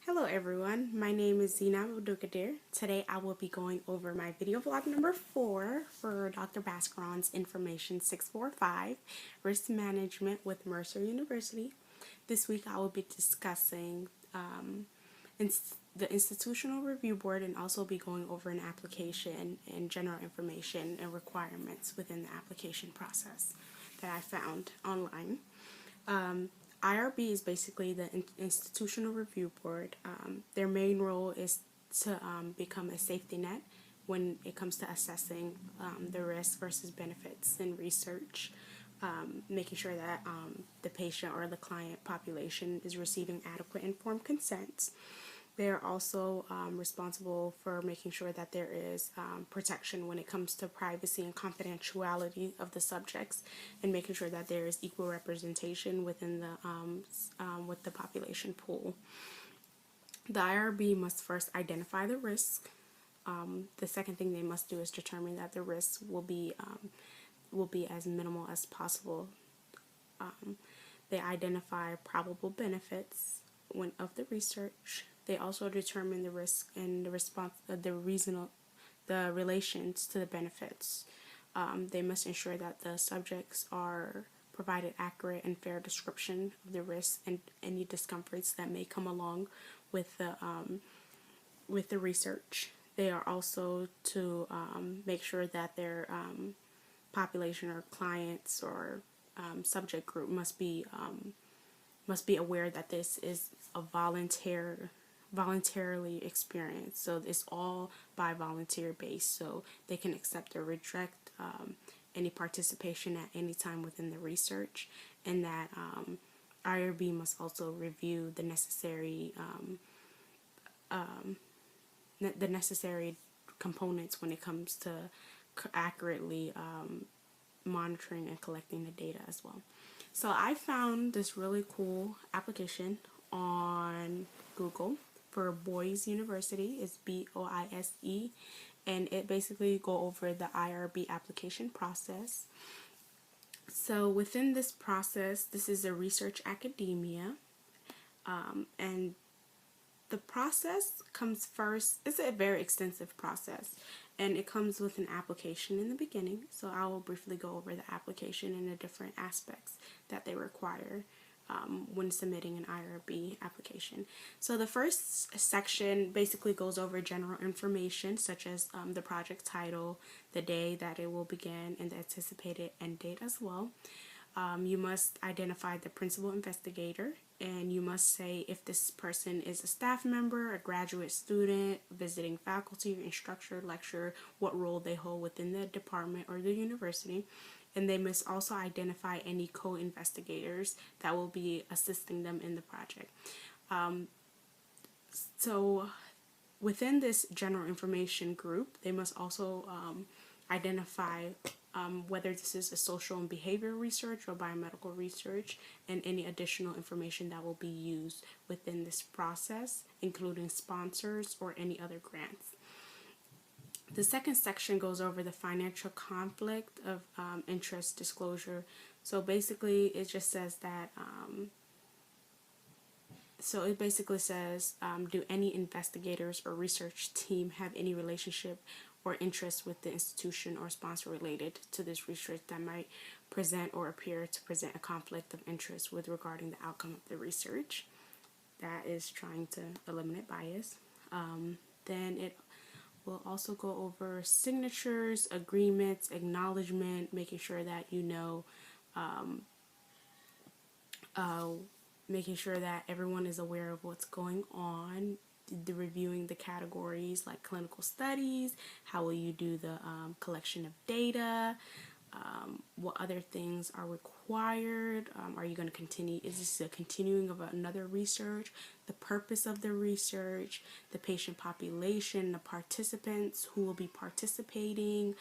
Hello everyone, my name is Zina Abdulkadir. Today I will be going over my video vlog number 4 for Dr. Bhaskaran's Information 645, Risk Management with Mercer University. This week I will be discussing the Institutional Review Board and also be going over an application and general information and requirements within the application process that I found online. IRB is basically the Institutional Review Board. Their main role is to become a safety net when it comes to assessing the risks versus benefits in research, making sure that the patient or the client population is receiving adequate informed consent. They are also responsible for making sure that there is protection when it comes to privacy and confidentiality of the subjects, and making sure that there is equal representation within the with the population pool. The IRB must first identify the risk. The second thing they must do is determine that the risk will be as minimal as possible. They identify probable benefits of the research. They also determine the risk and the relations to the benefits. They must ensure that the subjects are provided accurate and fair description of the risks and any discomforts that may come along with the research. They are also to make sure that their population or clients or subject group must be aware that this is a voluntarily experienced. So it's all by volunteer base, so they can accept or reject any participation at any time within the research, and that IRB must also review the necessary components when it comes to accurately monitoring and collecting the data as well. So I found this really cool application on Google for Boise University. It's BOISE, and it basically go over the IRB application process. So within this process, this is a research academia, and the process comes first. It's a very extensive process, and it comes with an application in the beginning. So I will briefly go over the application and the different aspects that they require when submitting an IRB application. So the first section basically goes over general information such as the project title, the day that it will begin, and the anticipated end date as well. You must identify the principal investigator, and you must say if this person is a staff member, a graduate student, visiting faculty, instructor, lecturer, what role they hold within the department or the university. And they must also identify any co-investigators that will be assisting them in the project. So within this general information group, they must also identify whether this is a social and behavioral research or biomedical research, and any additional information that will be used within this process, including sponsors or any other grants. The second section goes over the financial conflict of interest disclosure. So basically it just says that do any investigators or research team have any relationship or interest with the institution or sponsor related to this research that might present or appear to present a conflict of interest with regarding the outcome of the research. That is trying to eliminate bias. Then it will also go over signatures, agreements, acknowledgement, making sure that you know, making sure that everyone is aware of what's going on, reviewing the categories like clinical studies, how will you do the collection of data, what other things are required, are you going to continue, is this a continuing of another research, the purpose of the research, the patient population, the participants who will be participating,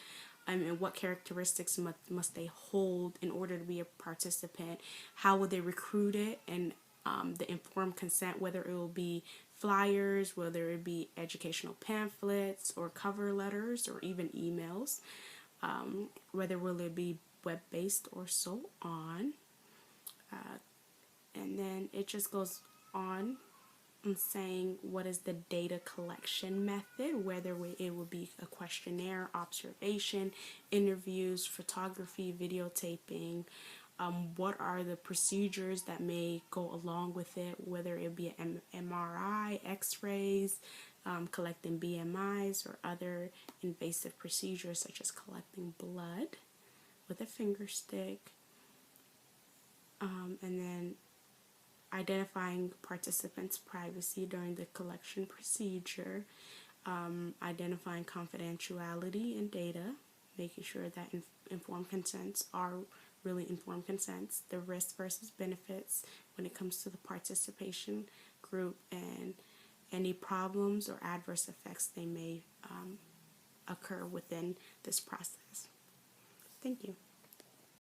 and what characteristics must they hold in order to be a participant, how will they recruit it, and the informed consent, whether it will be flyers, whether it be educational pamphlets or cover letters or even emails, whether will it be web-based or so on. And then it just goes on saying what is the data collection method, whether it would be a questionnaire, observation, interviews, photography, videotaping. What are the procedures that may go along with it, whether it be an MRI, x-rays, collecting BMIs, or other invasive procedures such as collecting blood with a finger stick, and then identifying participants' privacy during the collection procedure, identifying confidentiality in data, making sure that informed consents are really informed consents, the risks versus benefits when it comes to the participation group, and any problems or adverse effects they may occur within this process. Thank you.